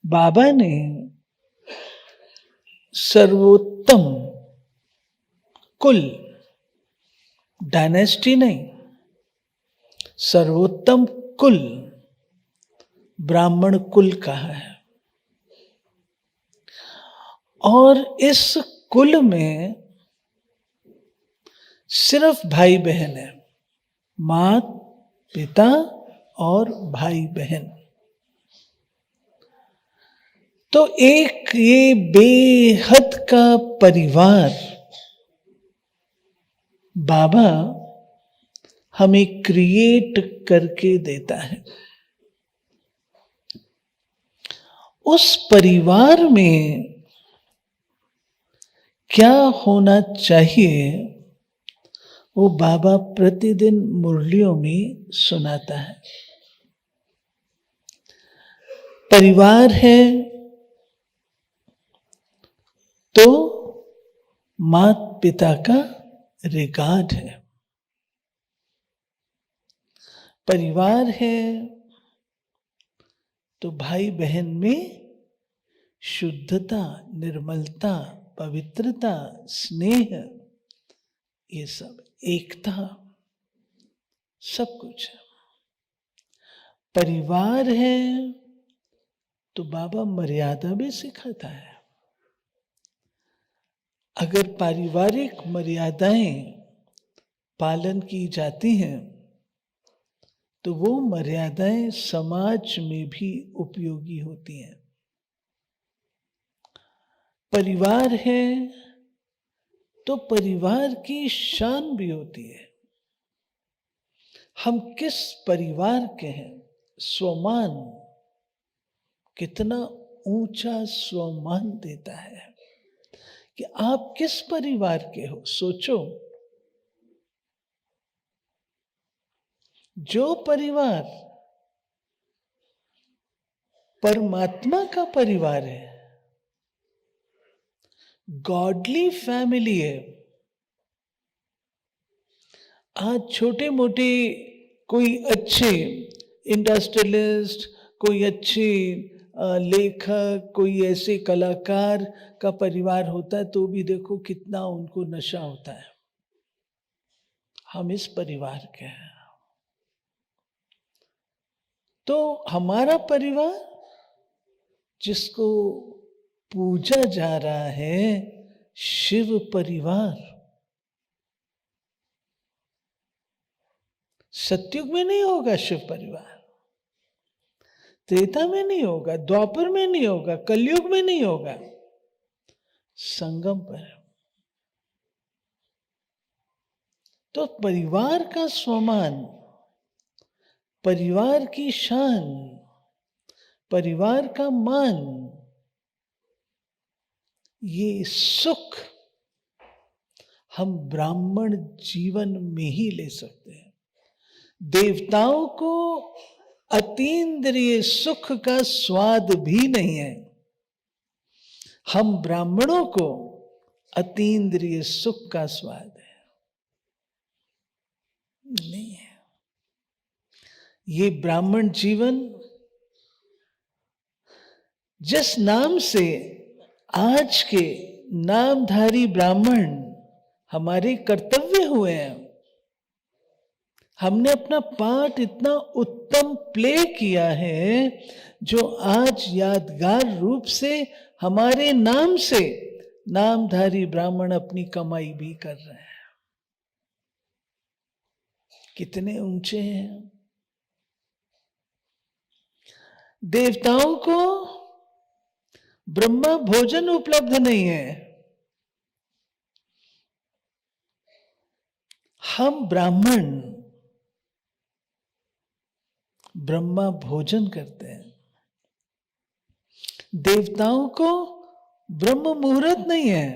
बाबा ने सर्वोत्तम कुल, डायनेस्टी नहीं, सर्वोत्तम कुल ब्राह्मण कुल कहा है। और इस कुल में सिर्फ भाई बहन है, माँ पिता और भाई बहन। तो एक ये बेहद का परिवार बाबा हमें क्रिएट करके देता है। उस परिवार में क्या होना चाहिए वो बाबा प्रतिदिन मुरलियों में सुनाता है। परिवार है तो माता पिता का रिगार्ड है, परिवार है तो भाई बहन में शुद्धता, निर्मलता, पवित्रता, स्नेह, ये सब एकता, सब कुछ है। परिवार है तो बाबा मर्यादा भी सिखाता है। अगर पारिवारिक मर्यादाएं पालन की जाती हैं तो वो मर्यादाएं समाज में भी उपयोगी होती हैं। परिवार है तो परिवार की शान भी होती है। हम किस परिवार के हैं, स्वमान कितना ऊंचा स्वमान देता है कि आप किस परिवार के हो। सोचो, जो परिवार परमात्मा का परिवार है, गॉडली फैमिली है। आज छोटे मोटे कोई अच्छे इंडस्ट्रियलिस्ट, कोई अच्छे लेखक, कोई ऐसे कलाकार का परिवार होता है तो भी देखो कितना उनको नशा होता है। हम इस परिवार के हैं। तो हमारा परिवार जिसको पूजा जा रहा है, शिव परिवार, सतयुग में नहीं होगा शिव परिवार, त्रेता में नहीं होगा, द्वापर में नहीं होगा, कलयुग में नहीं होगा, संगम पर। तो परिवार का स्वमान, परिवार की शान, परिवार का मान, ये सुख हम ब्राह्मण जीवन में ही ले सकते हैं। देवताओं को अतीन्द्रिय सुख का स्वाद भी नहीं है, हम ब्राह्मणों को अतीन्द्रिय सुख का स्वाद है, नहीं है। ये ब्राह्मण जीवन जिस नाम से आज के नामधारी ब्राह्मण हमारे कर्तव्य हुए हैं, हमने अपना पार्ट इतना उत्तम प्ले किया है जो आज यादगार रूप से हमारे नाम से नामधारी ब्राह्मण अपनी कमाई भी कर रहे हैं। कितने ऊंचे हैं। देवताओं को ब्रह्मा भोजन उपलब्ध नहीं है, हम ब्राह्मण ब्रह्मा भोजन करते हैं। देवताओं को ब्रह्म मुहूर्त नहीं है,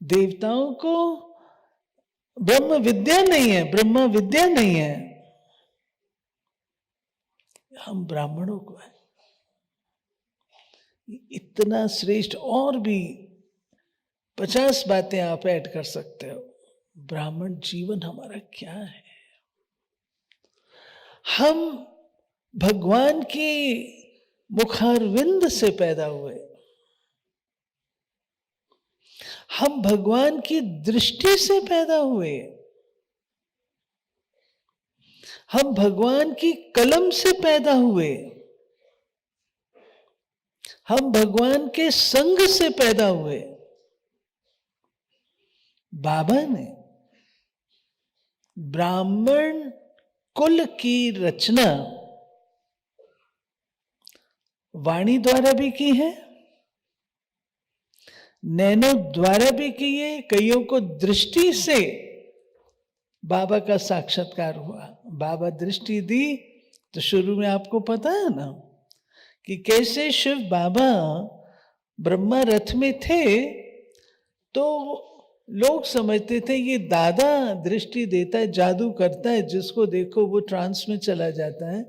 देवताओं को ब्रह्म विद्या नहीं है, ब्रह्मा विद्या नहीं है, हम ब्राह्मणों को है। इतना श्रेष्ठ, और भी 50 बातें आप ऐड कर सकते हो। ब्राह्मण जीवन हमारा क्या है। हम भगवान की मुखारविंद से पैदा हुए। हम भगवान की दृष्टि से पैदा हुए। हम भगवान की कलम से पैदा हुए। हम भगवान के संग से पैदा हुए। बाबा ने ब्राह्मण कुल की रचना वाणी द्वारा भी की है, नैनो द्वारा भी की है, कईयों को दृष्टि से बाबा का साक्षात्कार हुआ। बाबा दृष्टि दी तो शुरू में आपको पता है ना कि कैसे शिव बाबा ब्रह्मा रथ में थे तो लोग समझते थे ये दादा दृष्टि देता है, जादू करता है, जिसको देखो वो ट्रांस में चला जाता है।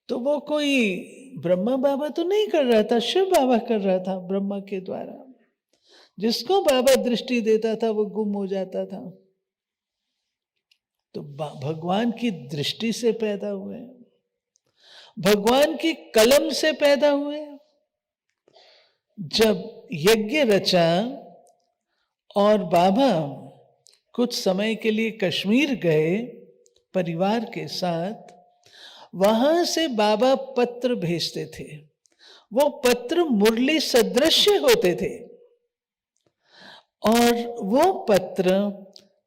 तो वो कोई ब्रह्मा बाबा तो नहीं कर रहा था, शिव बाबा कर रहा था ब्रह्मा के द्वारा। जिसको बाबा दृष्टि देता था वो गुम हो जाता था। तो भगवान की दृष्टि से पैदा हुए, भगवान की कलम से पैदा हुए। जब यज्ञ रचा और बाबा कुछ समय के लिए कश्मीर गए परिवार के साथ, वहां से बाबा पत्र भेजते थे। वो पत्र मुरली सदृश होते थे और वो पत्र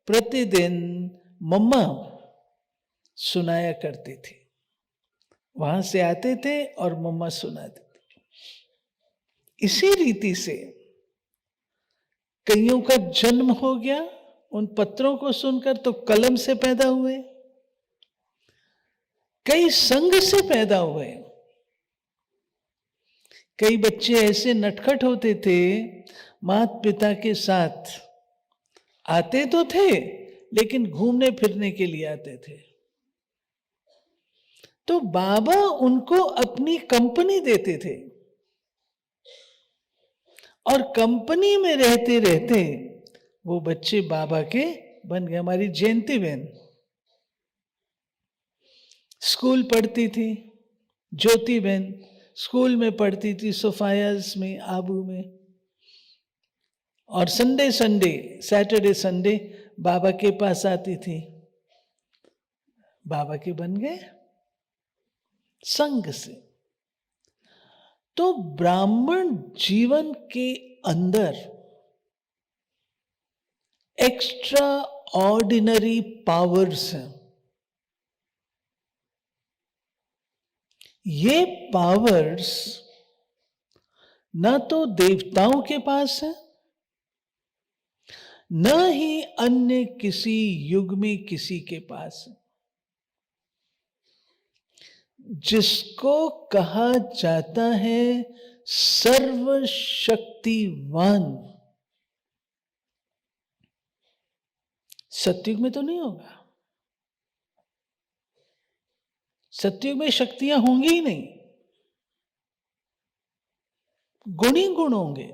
प्रतिदिन मम्मा सुनाया करती थी। वहां से आते थे और मम्मा सुनाते थे। इसी रीति से कईयों का जन्म हो गया उन पत्रों को सुनकर, तो कलम से पैदा हुए। कई संग से पैदा हुए। कई बच्चे ऐसे नटखट होते थे, माता पिता के साथ आते तो थे लेकिन घूमने फिरने के लिए आते थे। तो बाबा उनको अपनी कंपनी देते थे और कंपनी में रहते रहते वो बच्चे बाबा के बन गए। हमारी जयंती बहन स्कूल पढ़ती थी, ज्योति बहन स्कूल में पढ़ती थी, सोफायाज में, आबू में, और संडे सैटरडे संडे बाबा के पास आती थी। बाबा के बन गए संग से। तो ब्राह्मण जीवन के अंदर एक्स्ट्रा ऑर्डिनरी पावर्स हैं। ये पावर्स न तो देवताओं के पास है, न ही अन्य किसी युग में किसी के पास है। जिसको कहा जाता है सर्वशक्तिवान, सतयुग में तो नहीं होगा। सतयुग में शक्तियां होंगी ही नहीं, गुण ही गुण होंगे।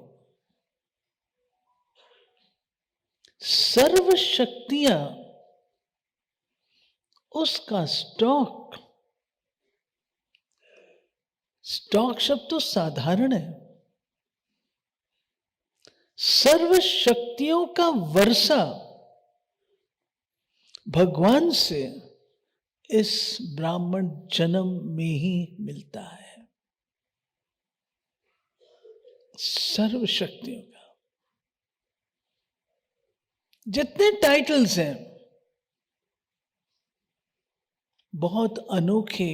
सर्व शक्तियां उसका स्टॉक शब्द तो साधारण है। सर्व शक्तियों का वर्षा भगवान से इस ब्राह्मण जन्म में ही मिलता है। सर्व शक्तियों का जितने टाइटल्स हैं बहुत अनोखे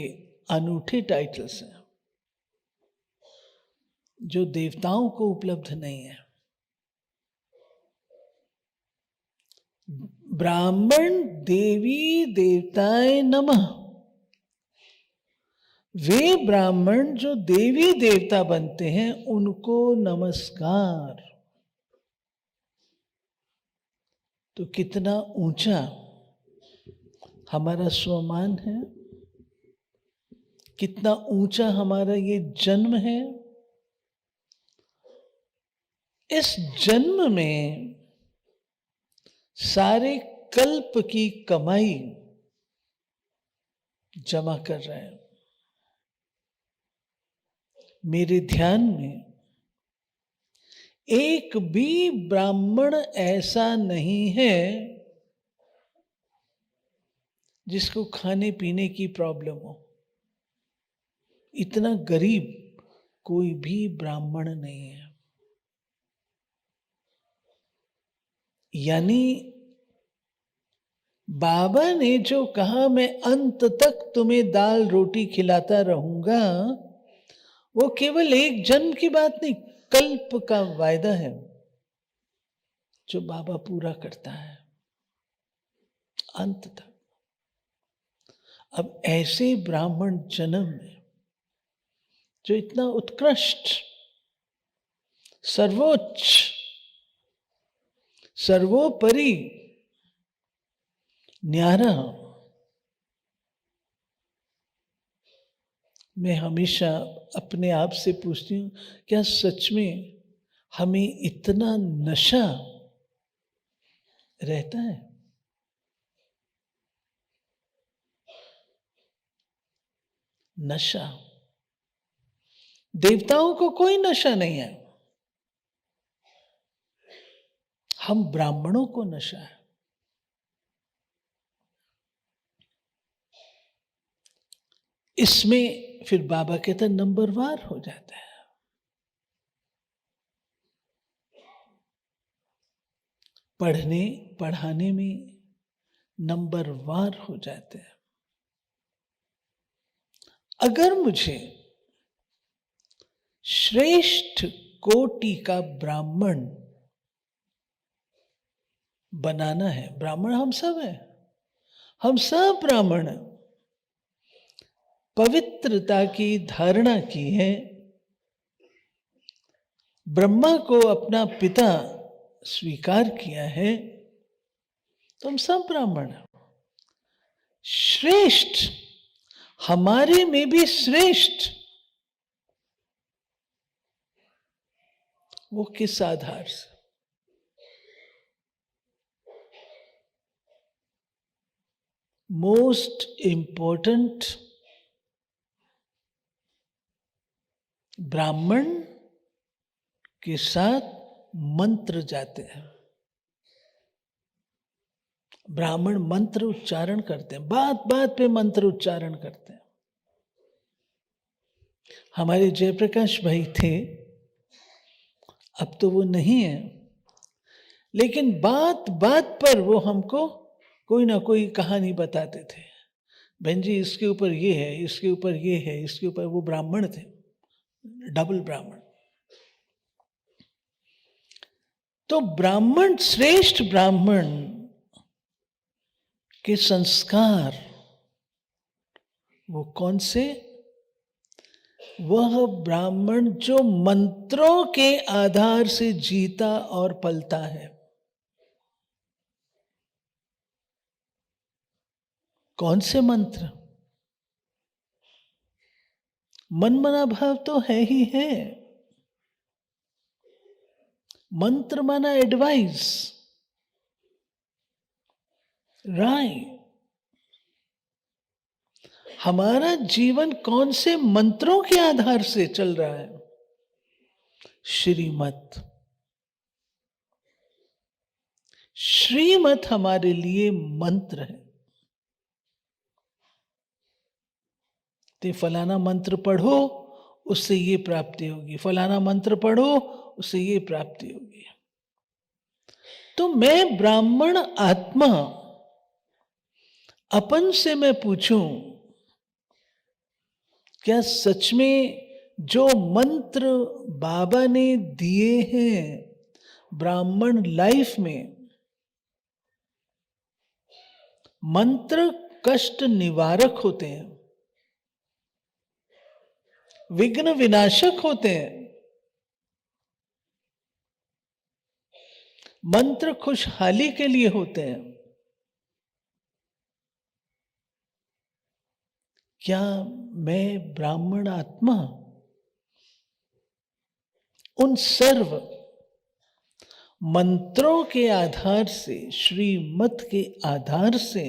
अनूठे टाइटल्स हैं जो देवताओं को उपलब्ध नहीं है। ब्राह्मण देवी देवताए नमः, वे ब्राह्मण जो देवी देवता बनते हैं उनको नमस्कार। तो कितना ऊंचा हमारा स्वमान है, कितना ऊंचा हमारा ये जन्म है। इस जन्म में सारे कल्प की कमाई जमा कर रहे हैं। मेरे ध्यान में एक भी ब्राह्मण ऐसा नहीं है जिसको खाने पीने की प्रॉब्लम हो। इतना गरीब कोई भी ब्राह्मण नहीं है। यानी बाबा ने जो कहा मैं अंत तक तुम्हें दाल रोटी खिलाता रहूंगा, वो केवल एक जन्म की बात नहीं, कल्प का वायदा है जो बाबा पूरा करता है अंत तक। अब ऐसे ब्राह्मण जन्म में जो इतना उत्कृष्ट, सर्वोच्च, सर्वोपरि, न्यारा, मैं हमेशा अपने आप से पूछती हूँ, क्या सच में हमें इतना नशा रहता है? नशा। देवताओं को कोई नशा नहीं है, हम ब्राह्मणों को नशा है। इसमें फिर बाबा कहते हैं नंबरवार हो जाता है। पढ़ने पढ़ाने में नंबरवार हो जाते हैं। अगर मुझे श्रेष्ठ कोटि का ब्राह्मण बनाना है, ब्राह्मण हम सब हैं, हम सब ब्राह्मण हैं, पवित्रता की धारणा की है, ब्रह्मा को अपना पिता स्वीकार किया है, तो हम सब ब्राह्मण हैं। श्रेष्ठ, हमारे में भी श्रेष्ठ, वो किस आधार से? मोस्ट इंपॉर्टेंट, ब्राह्मण के साथ मंत्र जाते हैं। ब्राह्मण मंत्र उच्चारण करते हैं, बात बात पे मंत्र उच्चारण करते हैं। हमारे जयप्रकाश भाई थे, अब तो वो नहीं है, लेकिन बात बात पर वो हमको कोई ना कोई कहानी बताते थे। बहन जी इसके ऊपर ये है, इसके ऊपर ये है, इसके ऊपर। वो ब्राह्मण थे, डबल ब्राह्मण। तो ब्राह्मण, श्रेष्ठ ब्राह्मण के संस्कार वो कौन से? वह ब्राह्मण जो मंत्रों के आधार से जीता और पलता है। कौन से मंत्र? मन मना भाव तो है ही है। मंत्र माना एडवाइस, राय। हमारा जीवन कौन से मंत्रों के आधार से चल रहा है? श्रीमत। श्रीमत हमारे लिए मंत्र है। तो फलाना मंत्र पढ़ो उससे ये प्राप्ति होगी, फलाना मंत्र पढ़ो उससे ये प्राप्ति होगी। तो मैं ब्राह्मण आत्मा अपन से मैं पूछूं, क्या सच में जो मंत्र बाबा ने दिए हैं ब्राह्मण लाइफ में, मंत्र कष्ट निवारक होते हैं, विघ्न विनाशक होते हैं, मंत्र खुशहाली के लिए होते हैं? क्या मैं ब्राह्मण आत्मा उन सर्व मंत्रों के आधार से, श्रीमत के आधार से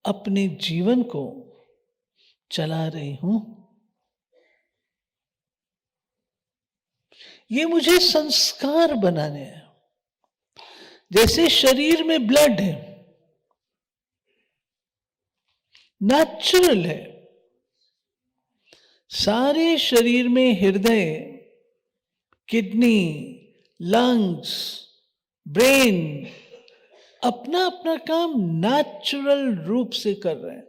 अपने जीवन को चला रही हूं? ये मुझे संस्कार बनाने हैं। जैसे शरीर में ब्लड है, नेचुरल है, सारे शरीर में हृदय, किडनी, लंग्स, ब्रेन अपना अपना काम नेचुरल रूप से कर रहे हैं।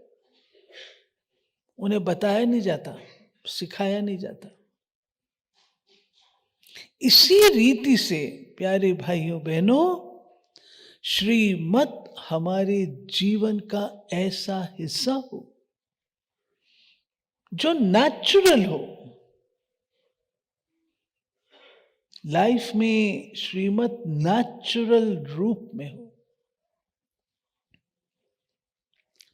उन्हें बताया नहीं जाता, सिखाया नहीं जाता। इसी रीति से प्यारे भाइयों बहनों, श्रीमत हमारे जीवन का ऐसा हिस्सा हो जो नेचुरल हो। लाइफ में श्रीमत नेचुरल रूप में हो।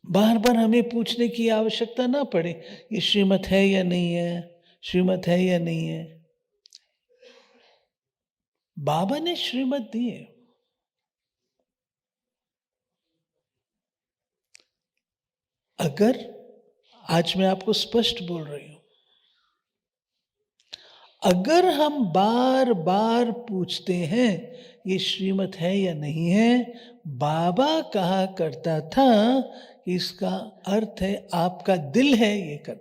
बार बार हमें पूछने की आवश्यकता ना पड़े, ये श्रीमत है या नहीं है, श्रीमत है या नहीं है। बाबा ने श्रीमत दी है। अगर आज मैं आपको स्पष्ट बोल रही हूं, अगर हम बार बार पूछते हैं ये श्रीमत है या नहीं है, बाबा कहा करता था कि इसका अर्थ है आपका दिल है ये कर।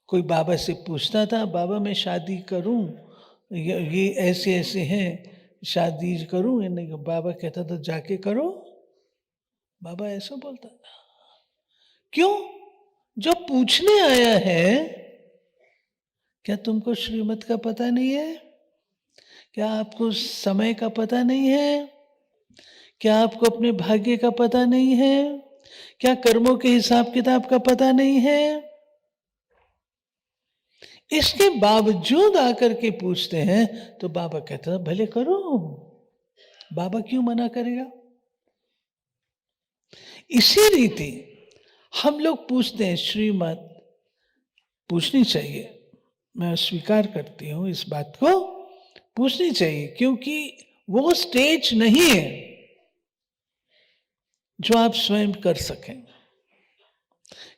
कोई बाबा से पूछता था, बाबा मैं शादी करूं, ये ऐसे ऐसे हैं, शादी करूं या नहीं? बाबा कहता था जाके करो। बाबा ऐसा बोलता था। क्यों? जो पूछने आया है, क्या तुमको श्रीमत का पता नहीं है? क्या आपको समय का पता नहीं है? क्या आपको अपने भाग्य का पता नहीं है? क्या कर्मों के हिसाब किताब का पता नहीं है? इसके बावजूद आकर के पूछते हैं तो बाबा कहता है भले करो। बाबा क्यों मना करेगा? इसी रीति हम लोग पूछते हैं, श्रीमत पूछनी चाहिए। मैं स्वीकार करती हूं इस बात को, पूछनी चाहिए, क्योंकि वो स्टेज नहीं है जो आप स्वयं कर सकें।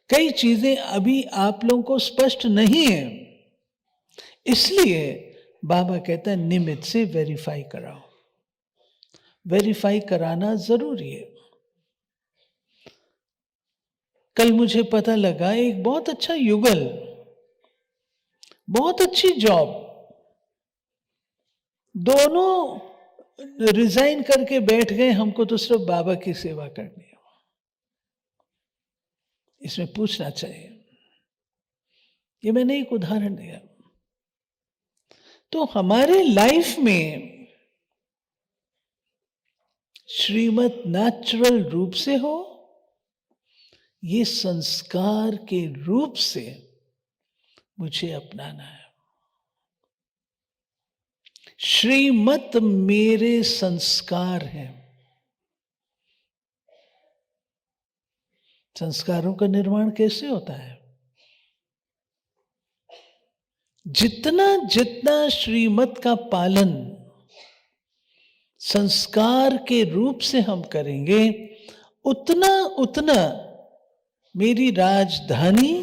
कई चीजें अभी आप लोगों को स्पष्ट नहीं है, इसलिए बाबा कहता है निमित्त से वेरीफाई कराओ। वेरीफाई कराना जरूरी है। कल मुझे पता लगा एक बहुत अच्छा युगल, बहुत अच्छी जॉब, दोनों रिजाइन करके बैठ गए, हमको तो सिर्फ बाबा की सेवा करनी है। इसमें पूछना चाहिए। ये मैंने एक उदाहरण दिया। तो हमारे लाइफ में श्रीमत नेचुरल रूप से हो, ये संस्कार के रूप से मुझे अपनाना है। श्रीमत मेरे संस्कार हैं। संस्कारों का निर्माण कैसे होता है? जितना जितना श्रीमत का पालन संस्कार के रूप से हम करेंगे, उतना उतना मेरी राजधानी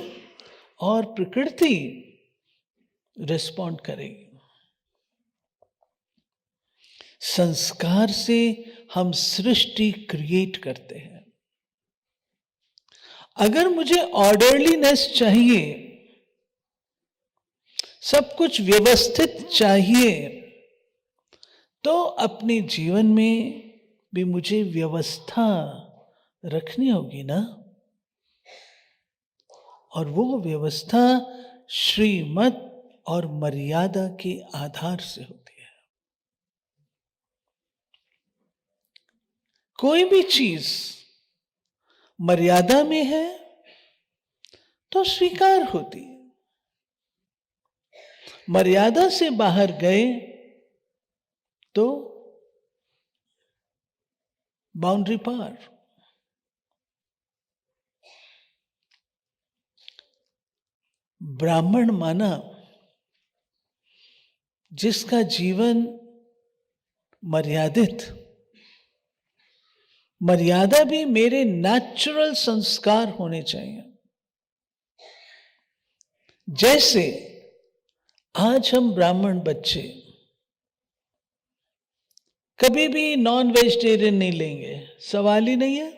और प्रकृति रिस्पॉन्ड करेगी। संस्कार से हम सृष्टि क्रिएट करते हैं। अगर मुझे ऑर्डरलीनेस चाहिए, सब कुछ व्यवस्थित चाहिए, तो अपने जीवन में भी मुझे व्यवस्था रखनी होगी ना। और वो व्यवस्था श्रीमत और मर्यादा के आधार से होती है। कोई भी चीज मर्यादा में है तो स्वीकार होती है। मर्यादा से बाहर गए तो बाउंड्री पार। ब्राह्मण माना जिसका जीवन मर्यादित, मर्यादा भी मेरे नेचुरल संस्कार होने चाहिए। जैसे आज हम ब्राह्मण बच्चे कभी भी नॉन वेजिटेरियन नहीं लेंगे, सवाल ही नहीं है।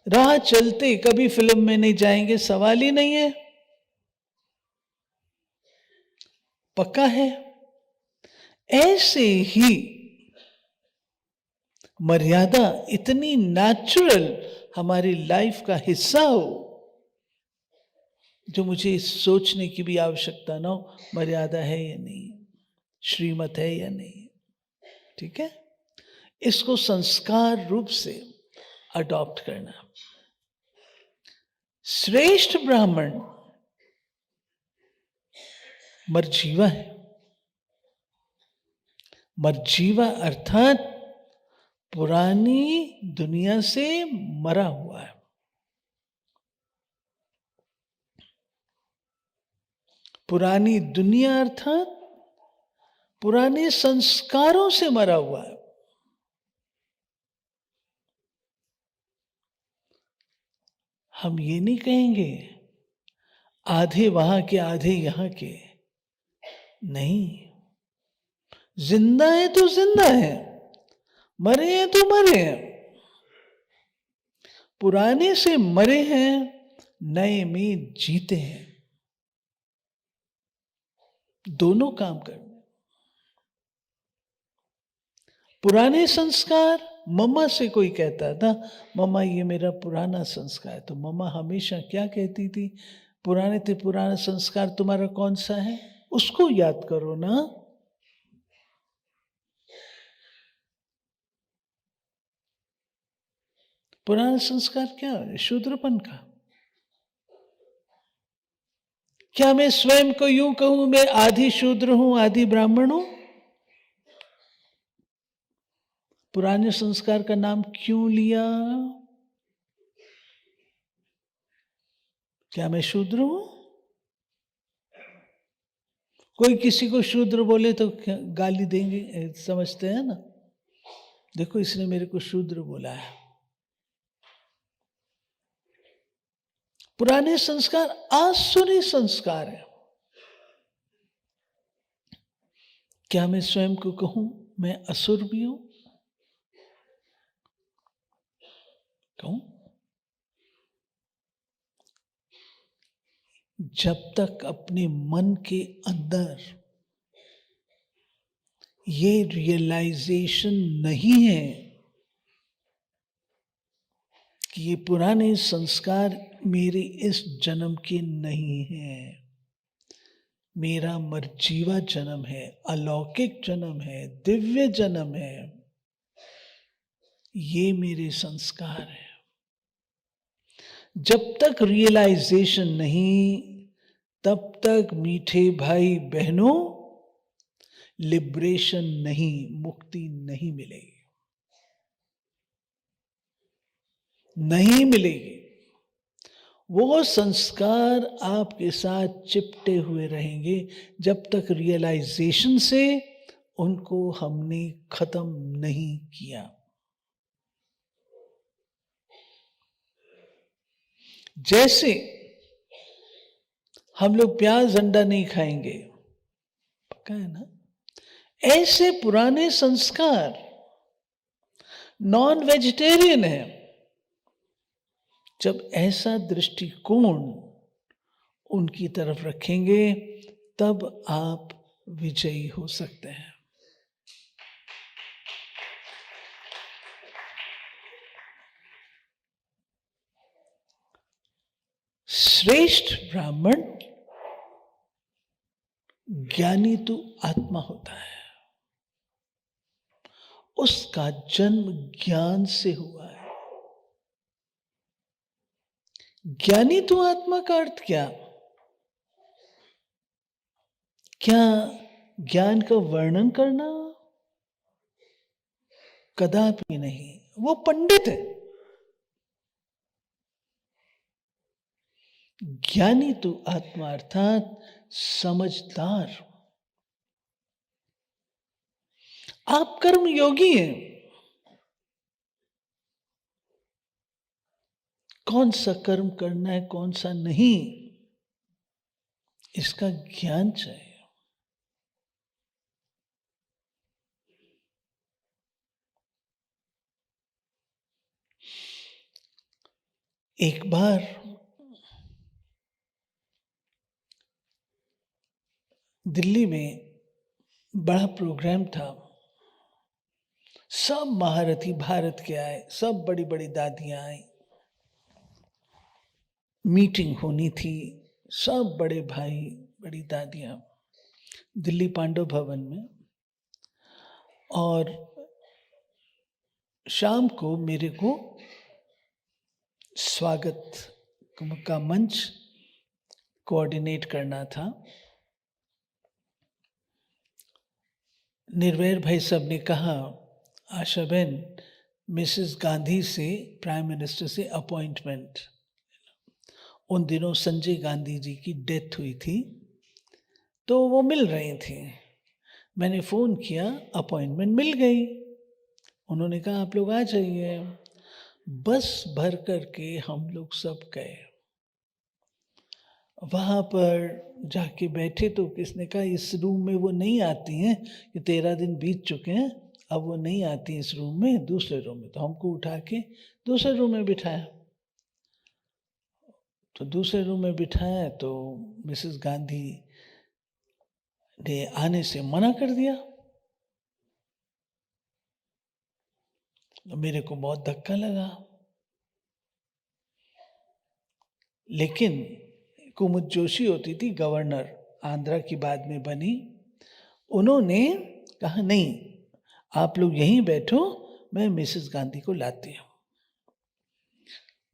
राह चलते कभी फिल्म में नहीं जाएंगे, सवाल ही नहीं है। पक्का है। ऐसे ही मर्यादा इतनी नेचुरल हमारी लाइफ का हिस्सा हो, जो मुझे सोचने की भी आवश्यकता ना हो, मर्यादा है या नहीं, श्रीमत है या नहीं। ठीक है, इसको संस्कार रूप से अडॉप्ट करना। श्रेष्ठ ब्राह्मण मरजीवा है। मरजीवा अर्थात पुरानी दुनिया से मरा हुआ है। पुरानी दुनिया अर्थात पुराने संस्कारों से मरा हुआ है। हम ये नहीं कहेंगे आधे वहां के आधे यहां के, नहीं। जिंदा है तो जिंदा है, मरे हैं तो मरे हैं। पुराने से मरे हैं, नए में जीते हैं। दोनों काम करने। पुराने संस्कार, मम्मा से कोई कहता था मम्मा ये मेरा पुराना संस्कार है, तो मम्मा हमेशा क्या कहती थी, पुराने से पुराना संस्कार तुम्हारा कौन सा है, उसको याद करो ना। पुराना संस्कार क्या है? शूद्रपन का। क्या मैं स्वयं को यूं कहूं मैं आधी शूद्र हूं आधी ब्राह्मण हूं? पुराने संस्कार का नाम क्यों लिया? क्या मैं शूद्र हूं? कोई किसी को शूद्र बोले तो गाली देंगे, समझते हैं ना। देखो इसने मेरे को शूद्र बोला है। पुराने संस्कार आसुरी संस्कार है। क्या मैं स्वयं को कहूं मैं असुर भी हूं? कहूं? जब तक अपने मन के अंदर ये रियलाइजेशन नहीं है कि ये पुराने संस्कार मेरे इस जन्म के नहीं हैं, मेरा मरजीवा जन्म है, अलौकिक जन्म है, दिव्य जन्म है, ये मेरे संस्कार है। जब तक रियलाइजेशन नहीं, तब तक मीठे भाई बहनों लिबरेशन नहीं, मुक्ति नहीं मिलेगी, नहीं मिलेगी। वो संस्कार आपके साथ चिपटे हुए रहेंगे जब तक रियलाइजेशन से उनको हमने खत्म नहीं किया। जैसे हम लोग प्याज अंडा नहीं खाएंगे, पक्का है ना, ऐसे पुराने संस्कार नॉन वेजिटेरियन है। जब ऐसा दृष्टिकोण उनकी तरफ रखेंगे तब आप विजयी हो सकते हैं। श्रेष्ठ ब्राह्मण ज्ञानी तो आत्मा होता है, उसका जन्म ज्ञान से हुआ है। ज्ञानी तो आत्मा का अर्थ क्या? क्या ज्ञान का वर्णन करना? कदापि नहीं, वो पंडित है। ज्ञानी तो आत्मा अर्थात समझदार। आप कर्म योगी हैं। कौन सा कर्म करना है कौन सा नहीं, इसका ज्ञान चाहिए। एक बार दिल्ली में बड़ा प्रोग्राम था, सब महारथी भारत के आए, सब बड़ी बड़ी दादियां आई, मीटिंग होनी थी, सब बड़े भाई बड़ी दादियां, दिल्ली पांडव भवन में। और शाम को मेरे को स्वागत का मंच कोऑर्डिनेट करना था। निर्वैर भाई साहब ने कहा, आशा बहन, मिसेस गांधी से, प्राइम मिनिस्टर से अपॉइंटमेंट। उन दिनों संजय गांधी जी की डेथ हुई थी, तो वो मिल रही थी। मैंने फ़ोन किया, अपॉइंटमेंट मिल गई। उन्होंने कहा आप लोग आ जाइए। बस भर करके हम लोग सब गए। वहाँ पर जाके बैठे तो किसने कहा इस रूम में वो नहीं आती हैं, कि 13 दिन बीत चुके हैं, अब वो नहीं आती इस रूम में, दूसरे रूम में। तो हमको उठा के दूसरे रूम में बिठाया। तो दूसरे रूम में बिठाया तो मिसेस गांधी ने आने से मना कर दिया। तो मेरे को बहुत धक्का लगा। लेकिन कुमुद जोशी होती थी गवर्नर, आंध्रा की बाद में बनी, उन्होंने कहा नहीं, आप लोग यहीं बैठो, मैं मिसेस गांधी को लाती हूँ।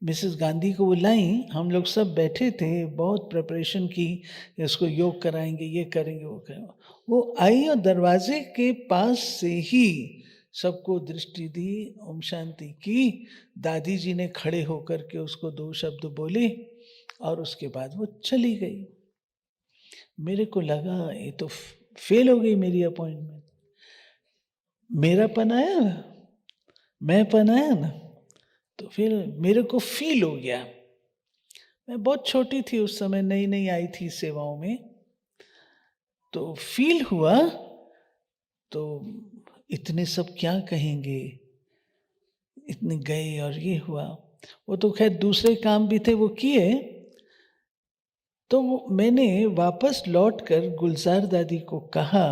मिसेस गांधी को वो लाई, हम लोग सब बैठे थे, बहुत प्रिपरेशन की, इसको योग कराएंगे, ये करेंगे, वो करेंगे। वो आई और दरवाजे के पास से ही सबको दृष्टि दी, ओम शांति की। दादी जी ने खड़े होकर के उसको 2 शब्द बोले और उसके बाद वो चली गई। मेरे को लगा ये तो फेल हो गई मेरी अपॉइंटमेंट। मेरा पन आया ना, मैं पन आया ना, तो फिर मेरे को फील हो गया। मैं बहुत छोटी थी उस समय, नई नई आई थी सेवाओं में, तो फील हुआ। तो इतने सब क्या कहेंगे, इतने गए और ये हुआ। वो तो खैर दूसरे काम भी थे, वो किए। तो मैंने वापस लौटकर गुलजार दादी को कहा,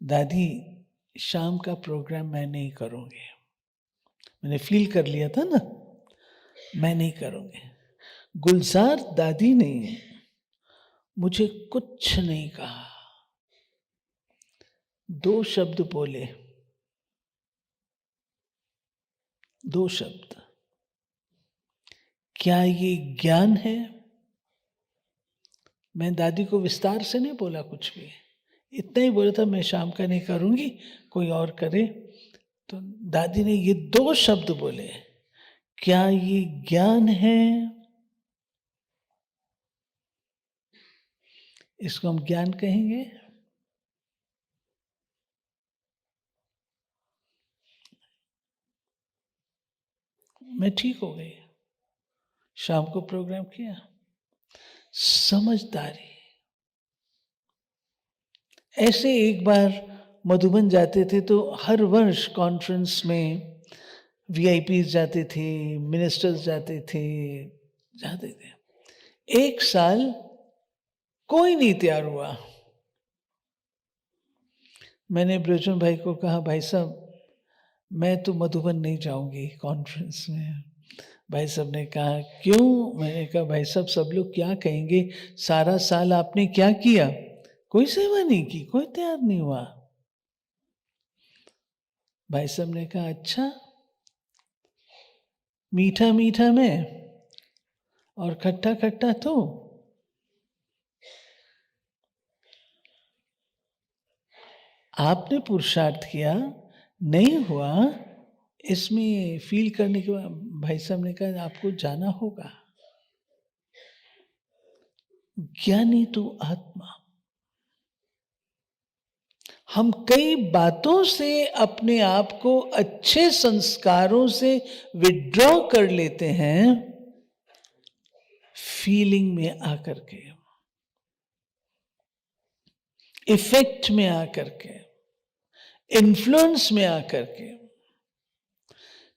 दादी शाम का प्रोग्राम मैं नहीं करूँगी। मैंने फील कर लिया था ना, मैं नहीं करूँगी। गुलजार दादी ने मुझे कुछ नहीं कहा, 2 शब्द बोले, 2 शब्द, क्या ये ज्ञान है? मैं दादी को विस्तार से नहीं बोला कुछ भी, इतना ही बोला था, मैं शाम का नहीं करूँगी, कोई और करे। तो दादी ने ये 2 शब्द बोले, क्या ये ज्ञान है? इसको हम ज्ञान कहेंगे। मैं ठीक हो गई, शाम को प्रोग्राम किया। समझदारी। ऐसे एक बार मधुबन जाते थे तो हर वर्ष कॉन्फ्रेंस में वीआईपीज जाते थे, मिनिस्टर्स जाते थे। एक साल कोई नहीं तैयार हुआ। मैंने ब्रजन भाई को कहा, भाई साहब मैं तो मधुबन नहीं जाऊंगी कॉन्फ्रेंस में। भाई साहब ने कहा क्यों? मैंने कहा भाई साहब सब लोग क्या कहेंगे, सारा साल आपने क्या किया? कोई सेवा नहीं की, कोई तैयार नहीं हुआ। भाई साहब ने कहा अच्छा, मीठा मीठा मैं और खट्टा खट्टा तो। आपने पुरुषार्थ किया, नहीं हुआ, इसमें फील करने के बाद भाई साहब ने कहा आपको जाना होगा। ज्ञानी तो आत्मा। हम कई बातों से अपने आप को अच्छे संस्कारों से विड्रॉ कर लेते हैं, फीलिंग में आकर के। इफेक्ट में आकर के, इन्फ्लुएंस में आकर के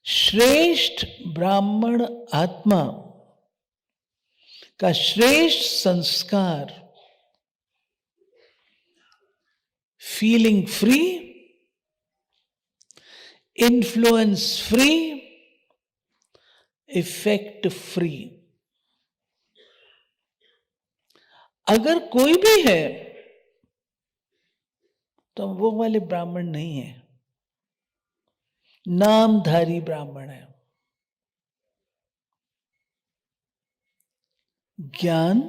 श्रेष्ठ ब्राह्मण आत्मा का श्रेष्ठ संस्कार feeling free, influence free, effect free. अगर कोई भी है तो वो वाले ब्राह्मण नहीं है, नामधारी ब्राह्मण है। ज्ञान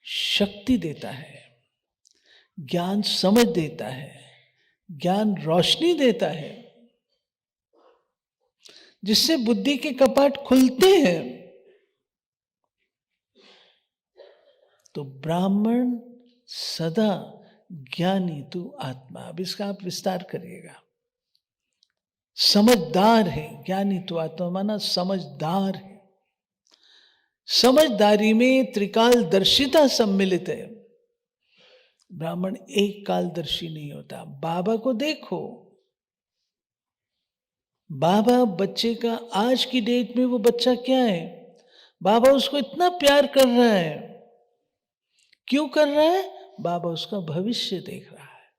शक्ति देता है, ज्ञान समझ देता है, ज्ञान रोशनी देता है, जिससे बुद्धि के कपाट खुलते हैं। तो ब्राह्मण सदा ज्ञानी तू आत्मा। अब इसका आप विस्तार करिएगा। समझदार है, ज्ञानी तू आत्मा माना समझदार है। समझदारी में त्रिकालदर्शिता सम्मिलित है। ब्राह्मण एक कालदर्शी नहीं होता। बाबा को देखो, बाबा बच्चे का आज की डेट में वो बच्चा क्या है, बाबा उसको इतना प्यार कर रहा है। क्यों कर रहा है? बाबा उसका भविष्य देख रहा है।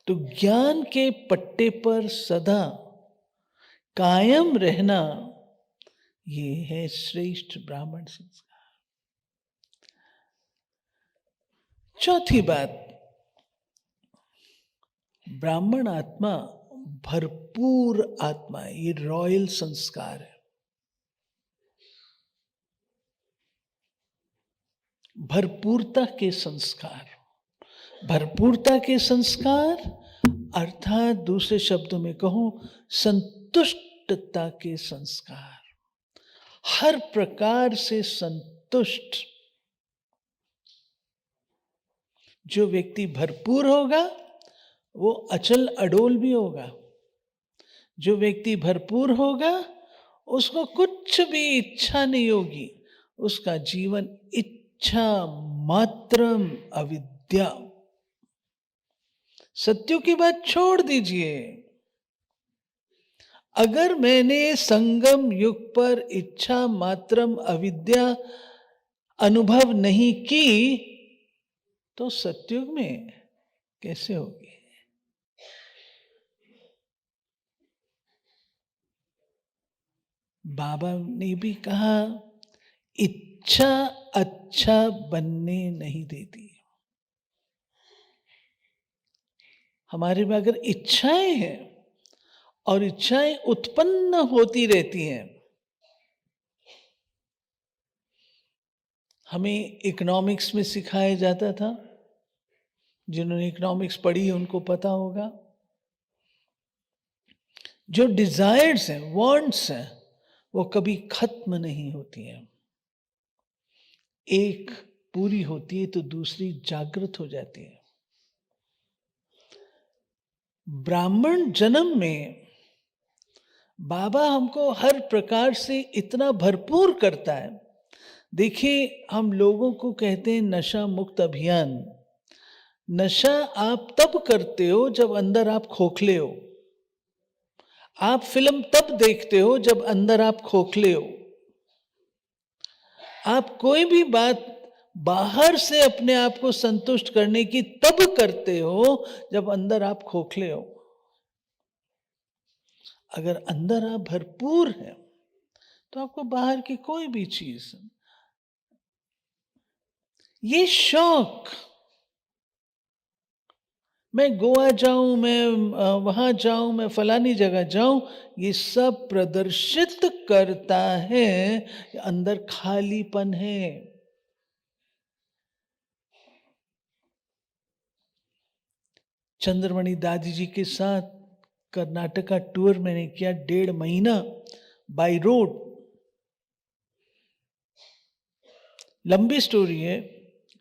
तो ज्ञान के पट्टे पर सदा कायम रहना, ये है श्रेष्ठ ब्राह्मण संस्कार। चौथी बात, ब्राह्मण आत्मा भरपूर आत्मा है। ये रॉयल संस्कार है। भरपूरता के संस्कार, भरपूरता के संस्कार अर्थात दूसरे शब्दों में कहूं संतुष्टता के संस्कार। हर प्रकार से संतुष्ट जो व्यक्ति भरपूर होगा वो अचल अडोल भी होगा। जो व्यक्ति भरपूर होगा उसको कुछ भी इच्छा नहीं होगी। उसका जीवन इच्छा मात्रम अविद्या। सत्यों की बात छोड़ दीजिए। अगर मैंने संगम युग पर इच्छा मात्रम अविद्या अनुभव नहीं की तो सत्युग में कैसे होगी? बाबा ने भी कहा इच्छा अच्छा बनने नहीं देती। हमारे में अगर इच्छाएं हैं और इच्छाएं उत्पन्न होती रहती हैं। हमें इकोनॉमिक्स में सिखाया जाता था, जिन्होंने इकोनॉमिक्स पढ़ी उनको पता होगा, जो डिजायर्स हैं, वांट्स हैं, वो कभी खत्म नहीं होती हैं। एक पूरी होती है तो दूसरी जागृत हो जाती है। ब्राह्मण जन्म में बाबा हमको हर प्रकार से इतना भरपूर करता है। देखिए, हम लोगों को कहते हैं नशा मुक्त अभियान। नशा आप तब करते हो जब अंदर आप खोखले हो। आप फिल्म तब देखते हो जब अंदर आप खोखले हो। आप कोई भी बात बाहर से अपने आप को संतुष्ट करने की तब करते हो जब अंदर आप खोखले हो। अगर अंदर आप भरपूर हैं तो आपको बाहर की कोई भी चीज, ये शौक, मैं गोवा जाऊं, मैं वहां जाऊं, मैं फलानी जगह जाऊं, ये सब प्रदर्शित करता है अंदर खालीपन है। चंद्रमणि दादी जी के साथ कर्नाटक का टूर मैंने किया 1.5 महीना बाय रोड। लंबी स्टोरी है,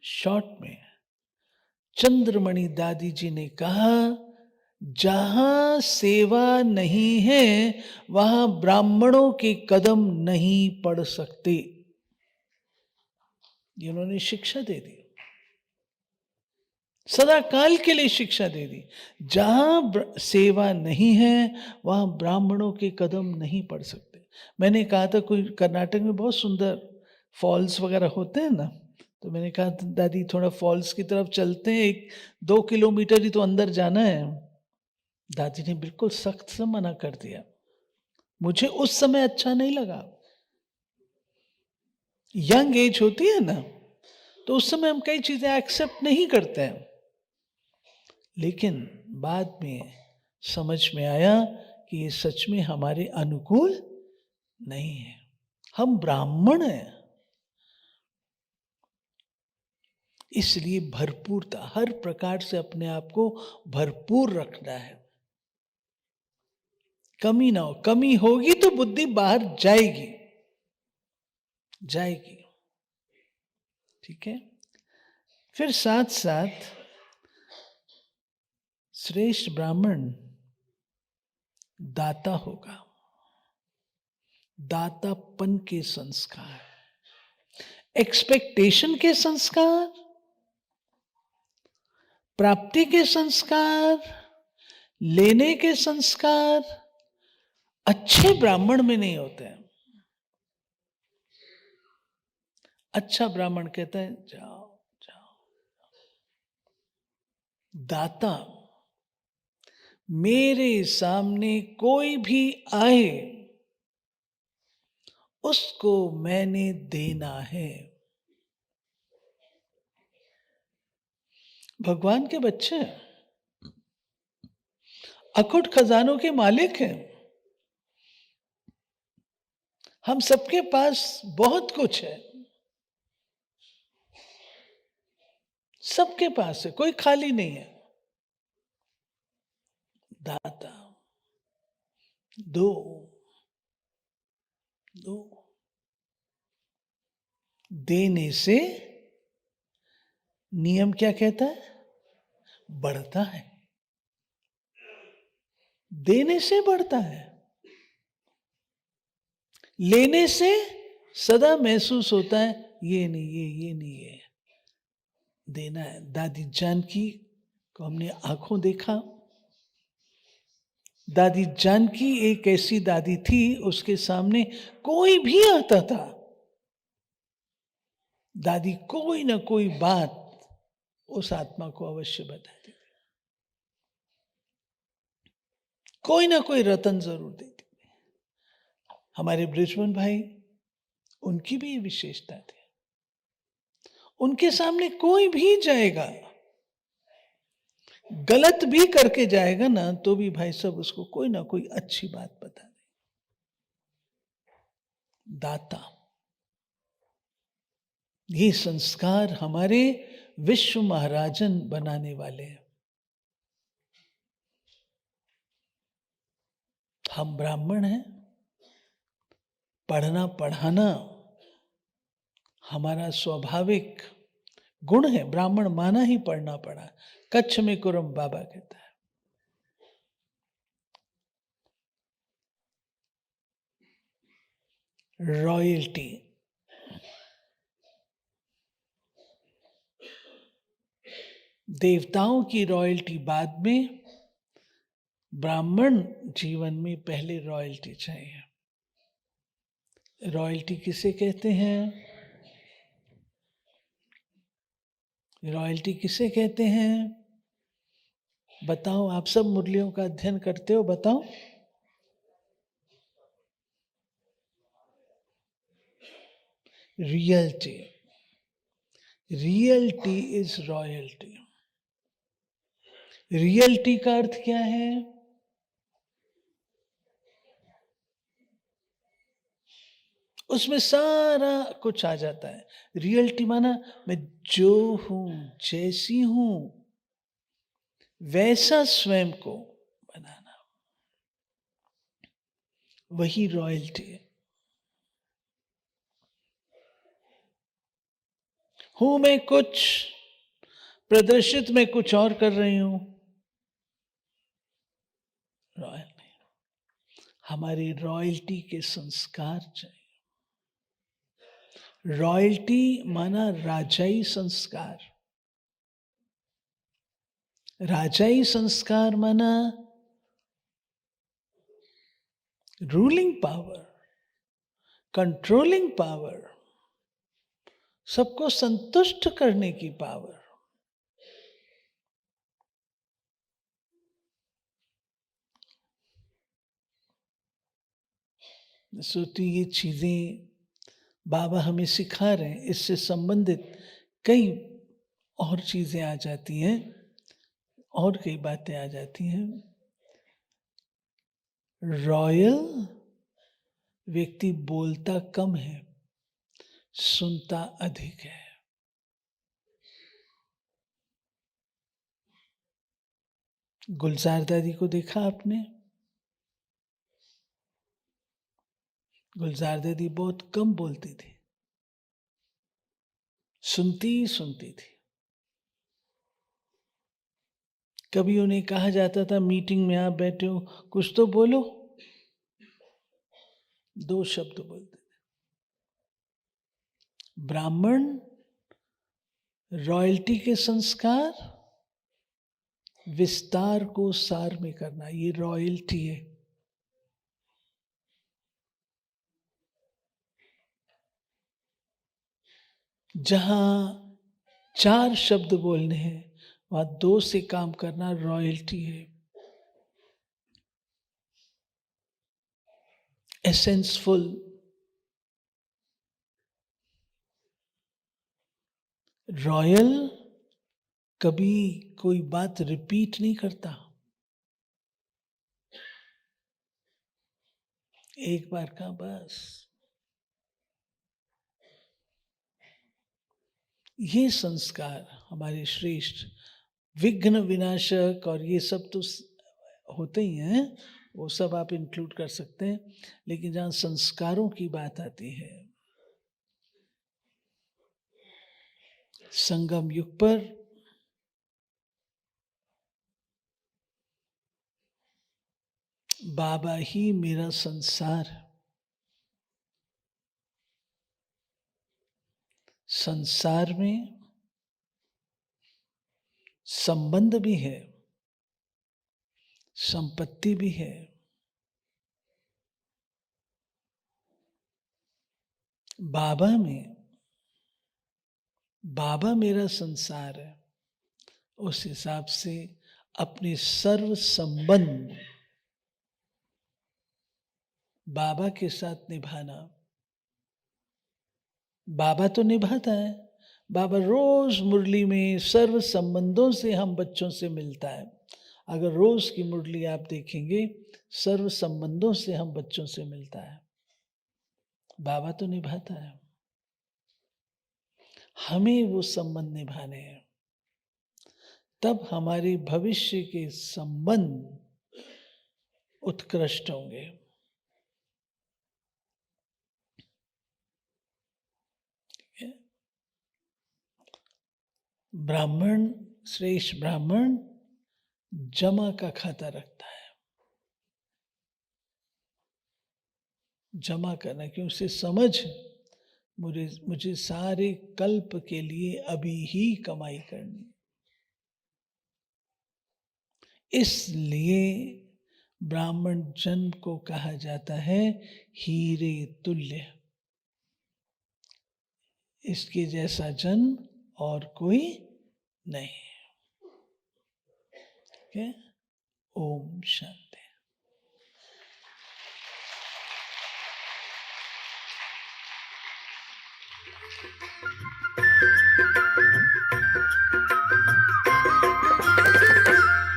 शॉर्ट में चंद्रमणि दादी जी ने कहा जहां सेवा नहीं है वहां ब्राह्मणों के कदम नहीं पड़ सकते। ये उन्होंने शिक्षा दे दी। सदा काल के लिए शिक्षा दे दी। जहाँ सेवा नहीं है वहाँ ब्राह्मणों के कदम नहीं पड़ सकते। मैंने कहा था कोई कर्नाटक में बहुत सुंदर फॉल्स वगैरह होते हैं ना, तो मैंने कहा दादी थोड़ा फॉल्स की तरफ चलते हैं, 1-2 किलोमीटर ही तो अंदर जाना है। दादी ने बिल्कुल सख्त से मना कर दिया। मुझे उस समय अच्छा नहीं लगा। यंग एज होती है ना, तो उस समय हम कई चीजें एक्सेप्ट नहीं करते हैं, लेकिन बाद में समझ में आया कि ये सच में हमारे अनुकूल नहीं है। हम ब्राह्मण हैं, इसलिए भरपूरता, हर प्रकार से अपने आप को भरपूर रखना है, कमी ना हो। कमी होगी तो बुद्धि बाहर जाएगी जाएगी। ठीक है। फिर साथ साथ श्रेष्ठ ब्राह्मण दाता होगा। दातापन के संस्कार, एक्सपेक्टेशन के संस्कार, प्राप्ति के संस्कार, लेने के संस्कार अच्छे ब्राह्मण में नहीं होते हैं। अच्छा ब्राह्मण कहता है जाओ जाओ। दाता, मेरे सामने कोई भी आए उसको मैंने देना है। भगवान के बच्चे अखुट खजानों के मालिक हैं। हम सबके पास बहुत कुछ है, सबके पास है, कोई खाली नहीं है। दाता, दो दो। देने से नियम क्या कहता है? बढ़ता है। देने से बढ़ता है। लेने से सदा महसूस होता है ये नहीं, ये नहीं है, देना है। दादी जानकी को हमने आंखों देखा। दादी जानकी एक ऐसी दादी थी, उसके सामने कोई भी आता था, दादी कोई ना कोई बात उस आत्मा को अवश्य बताती थी, कोई ना कोई रतन जरूर देती थी। हमारे बृजमोहन भाई, उनकी भी ये विशेषता थी। उनके सामने कोई भी जाएगा, गलत भी करके जाएगा ना, तो भी भाई साहब उसको कोई ना कोई अच्छी बात बता दे। दाता, ये संस्कार हमारे विश्व महाराजन बनाने वाले हैं। हम ब्राह्मण हैं, पढ़ना पढ़ाना हमारा स्वाभाविक गुण है। ब्राह्मण माना ही पढ़ना पड़ा। कच्छ में कुरम बाबा कहता है। रॉयल्टी, देवताओं की रॉयल्टी बाद में, ब्राह्मण जीवन में पहले रॉयल्टी चाहिए। रॉयल्टी किसे कहते हैं? रॉयल्टी किसे कहते हैं? बताओ, आप सब मुरलियों का अध्ययन करते हो, बताओ। Realty, realty is royalty. Realty का अर्थ क्या है? उसमें सारा कुछ आ जाता है। रियल्टी माना मैं जो हूं, जैसी हूं, वैसा स्वयं को बनाना, वही रॉयल्टी है। हूं मैं कुछ, प्रदर्शित मैं कुछ और कर रही हूं, रॉयल नहीं। हमारी रॉयल्टी के संस्कार चाहिए। रॉयल्टी माना राजाई संस्कार। राजाई संस्कार माना रूलिंग पावर, कंट्रोलिंग पावर, सबको संतुष्ट करने की पावर। सोती ये चीजें बाबा हमें सिखा रहे हैं, इससे संबंधित कई और चीजें आ जाती हैं, और कई बातें आ जाती हैं। रॉयल व्यक्ति बोलता कम है, सुनता अधिक है। गुलजार दादी को देखा आपने? गुलजार दादी बहुत कम बोलती थी, सुनती थी। कभी उन्हें कहा जाता था मीटिंग में आप बैठे हो, कुछ तो बोलो, 2 शब्द बोलते थे। ब्राह्मण रॉयल्टी के संस्कार विस्तार को सार में करना, ये रॉयल्टी है। जहां 4 शब्द बोलने हैं, वहां 2 से काम करना रॉयल्टी है। एसेंसफुल, रॉयल कभी कोई बात रिपीट नहीं करता, एक बार का बस। ये संस्कार हमारे श्रेष्ठ विघ्न विनाशक, और ये सब तो होते ही हैं, वो सब आप इंक्लूड कर सकते हैं। लेकिन जहां संस्कारों की बात आती है, संगम युग पर बाबा ही मेरा संसार, संसार में संबंध भी है, संपत्ति भी है। बाबा में, बाबा मेरा संसार है, उस हिसाब से अपने सर्व संबंध बाबा के साथ निभाना। बाबा तो निभाता है, बाबा रोज मुरली में सर्व संबंधों से हम बच्चों से मिलता है। अगर रोज की मुरली आप देखेंगे, सर्व संबंधों से हम बच्चों से मिलता है। बाबा तो निभाता है, हमें वो संबंध निभाने हैं, तब हमारे भविष्य के संबंध उत्कृष्ट होंगे। ब्राह्मण, श्रेष्ठ ब्राह्मण जमा का खाता रखता है। जमा करना, क्यों? उसे समझ मुझे सारे कल्प के लिए अभी ही कमाई करनी। इसलिए ब्राह्मण जन्म को कहा जाता है हीरे तुल्य। इसके जैसा जन्म और कोई नहीं। ठीक है? ओम शांति।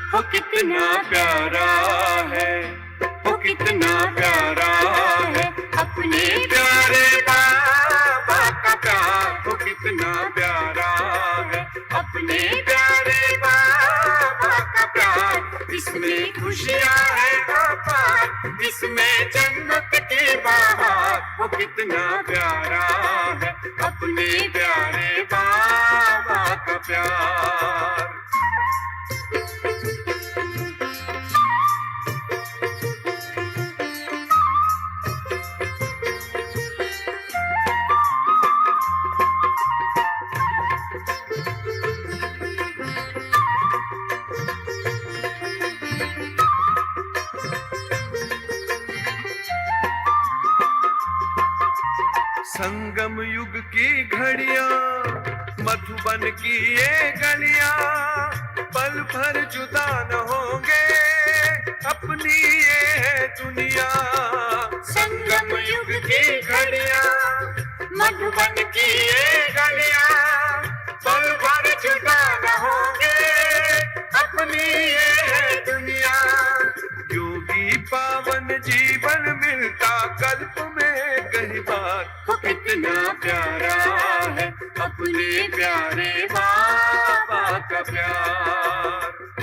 वो कितना प्यारा है, वो कितना प्यारा है, अपने प्यारे बाबा का प्यार। वो कितना प्यारा है, अपने प्यारे बाबा का प्यार। इसमें खुशियाँ है अपार, इसमें जन्नत की बहार। वो कितना प्यारा है, अपने प्यारे बाबा का प्यार। संगम युग की घड़ियां, मधुबन की ये गलियां, पल भर जुदा न होंगे, अपनी ये है दुनिया। संगम युग की घड़ियां, मधुबन की ये गलियां, पल भर जुदा न होंगे, अपनी ये है दुनिया। योगी पावन जीवन मिलता कल्प में कई बार, वो कितना प्यारा है अपने प्यारे बाबा का प्यार।